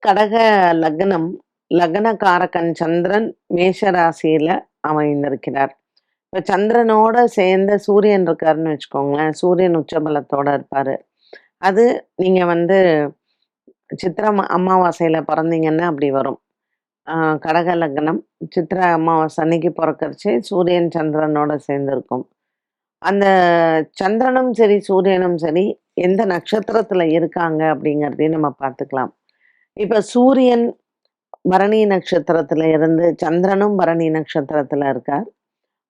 கடக லக்னம், லக்னகாரகன் சந்திரன் மேஷ ராசியில அமைந்திருக்கிறார். இப்ப சந்திரனோட சேர்ந்த சூரியன் இருக்காருன்னு வச்சுக்கோங்களேன். சூரியன் உச்சபலத்தோட இருப்பாரு. அது நீங்க வந்து சித்திரை அமாவாசையில பிறந்தீங்கன்னா அப்படி வரும். ஆ கடக லக்னம், சித்திரை அமாவாசை அன்னைக்கு பொறக்கறச்சு சூரியன் சந்திரனோட சேர்ந்திருக்கும். அந்த சந்திரனும் சரி, சூரியனும் சரி எந்த நட்சத்திரத்துல இருக்காங்க அப்படிங்கிறதையும் நம்ம பார்த்துக்கலாம். இப்ப சூரியன் பரணி நட்சத்திரத்துல இருந்து சந்திரனும் பரணி நட்சத்திரத்துல இருக்கார்.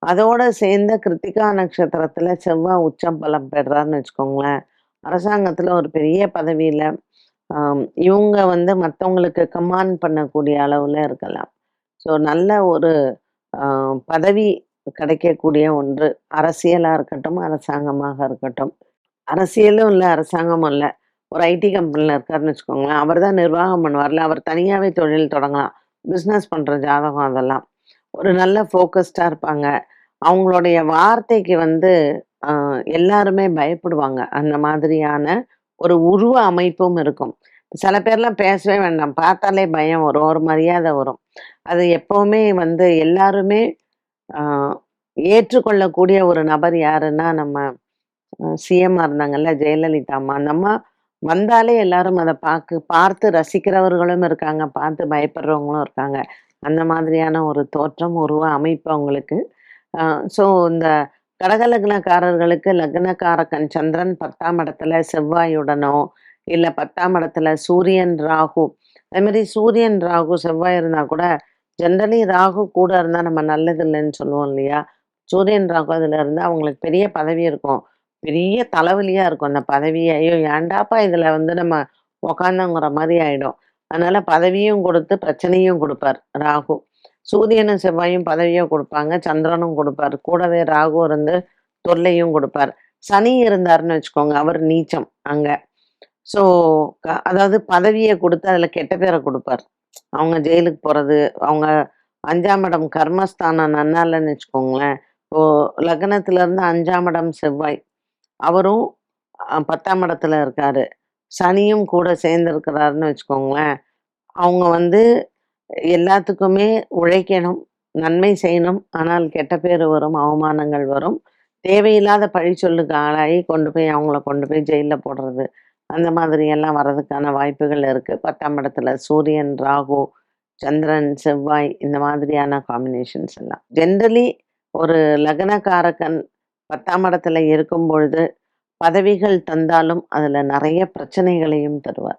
அதோட சேர்ந்த கிருத்திகா நட்சத்திரத்துல செவ்வாய் உச்சம் பலம் பெறார்ன்னு வச்சுக்கோங்களேன். அரசாங்கத்துல ஒரு பெரிய பதவியில இவங்க வந்து மத்தவங்களுக்கு கமாண்ட் பண்ணக்கூடிய அளவுல இருக்கலாம். ஸோ நல்ல ஒரு அ பதவி கிடைக்கக்கூடிய ஒன்று. அரசியலா இருக்கட்டும், அரசாங்கமாக இருக்கட்டும். அரசியலும் இல்ல, அரசாங்கமும் இல்ல. ஒரு ஐடி கம்பெனில இருக்காருன்னு வச்சுக்கோங்களேன். அவர் தான் நிர்வாகம் பண்ணுவார்ல. அவர் தனியாவே தொழில் தொடங்கலாம். பிசினஸ் பண்ற ஜாதகம் அதெல்லாம். ஒரு நல்ல ஃபோக்கஸ்டா இருப்பாங்க. அவங்களுடைய வார்த்தைக்கு வந்து அ எல்லாருமே பயப்படுவாங்க. அந்த மாதிரியான ஒரு உருவ அமைப்பும் இருக்கும். சில பேர்லாம் பேசவே வேண்டாம். பார்த்தாலே பயம் வரும். ஒரு மரியாதை வரும். அது எப்பவுமே வந்து எல்லாருமே அ ஏற்றுக்கொள்ளக்கூடிய ஒரு நபர் யாருன்னா, நம்ம சிஎம்மா இருந்தாங்கல்ல ஜெயலலிதா அம்மா. அந்த அம்மா வந்தாலே எல்லாரும் அத பார்த்து ரசிக்கிறவர்களும் இருக்காங்க. பார்த்து பயப்படுறவங்களும் இருக்காங்க. அந்த மாதிரியான ஒரு தோற்றம், உருவ அமைப்பு அவங்களுக்கு. அ ஸோ இந்த கடக லக்னக்காரர்களுக்கு லக்னக்காரகன் சந்திரன் 10ஆம் இடத்துல செவ்வாயுடனோ, இல்ல 10ஆம் இடத்துல சூரியன், ராகு அதே மாரி சூரியன், ராகு, செவ்வாய் இருந்தா கூட ஜெனரலி ராகு கூட இருந்தா நம்ம நல்லது இல்லைன்னு சொல்லுவோம் இல்லையா? சூரியன், ராகு அதுல இருந்தா அவங்களுக்கு பெரிய பதவி இருக்கும். பெரிய தலைவலியா இருக்கும் அந்த பதவி. ஐயோ! ஏன்டாப்பா இதுல வந்து நம்ம உக்காந்தோங்கிற மாரி ஆயிடும். அதனால பதவியும் குடுத்து பிரச்சனையும் குடுப்பார் ராகு. சூரியனும், செவ்வாயும் பதவியும் குடுப்பாங்க. சந்திரனும் குடுப்பாரு. கூடவே ராகு இருந்து தொல்லையும் குடுப்பார். சனி இருந்தாருன்னு வச்சுக்கோங்க, அவர் நீச்சம் அங்க. ஸோ அதாவது பதவிய குடுத்து அதுல கெட்ட பேர குடுப்பார். அவங்க ஜெயிலுக்கு போறது, அவங்க 5ஆம் இடம் கர்மஸ்தானம் நன்னா இல்லன்னு வச்சுக்கோங்களேன். இப்போ லக்னத்துல இருந்து 5ஆம் இடம் செவ்வாய். அவரும் 10ஆம் இடத்துல இருக்காரு. சனியும் கூட சேர்ந்திருக்கிறாருன்னு வச்சுக்கோங்களேன். அவங்க வந்து எல்லாத்துக்குமே உழைக்கணும், நன்மை செய்யணும். ஆனால் கெட்ட பேரு வரும், அவமானங்கள் வரும். தேவையில்லாத பழிச்சொல்லுக்கு ஆளாகி கொண்டு போய் ஜெயில்ல போடுறது. அந்த மாதிரி எல்லாம் வர்றதுக்கான வாய்ப்புகள் இருக்கு. 10ஆம் இடத்துல சூரியன், ராகு, சந்திரன், செவ்வாய் இந்த மாதிரியான காம்பினேஷன்ஸ் எல்லாம். ஜெனரலி ஒரு லக்னகாரகன் 10ஆம் இடத்துல இருக்கும் பொழுது, பதவிகள் தந்தாலும் அதுல நெறைய பிரச்சனைகளையும் தருவார்.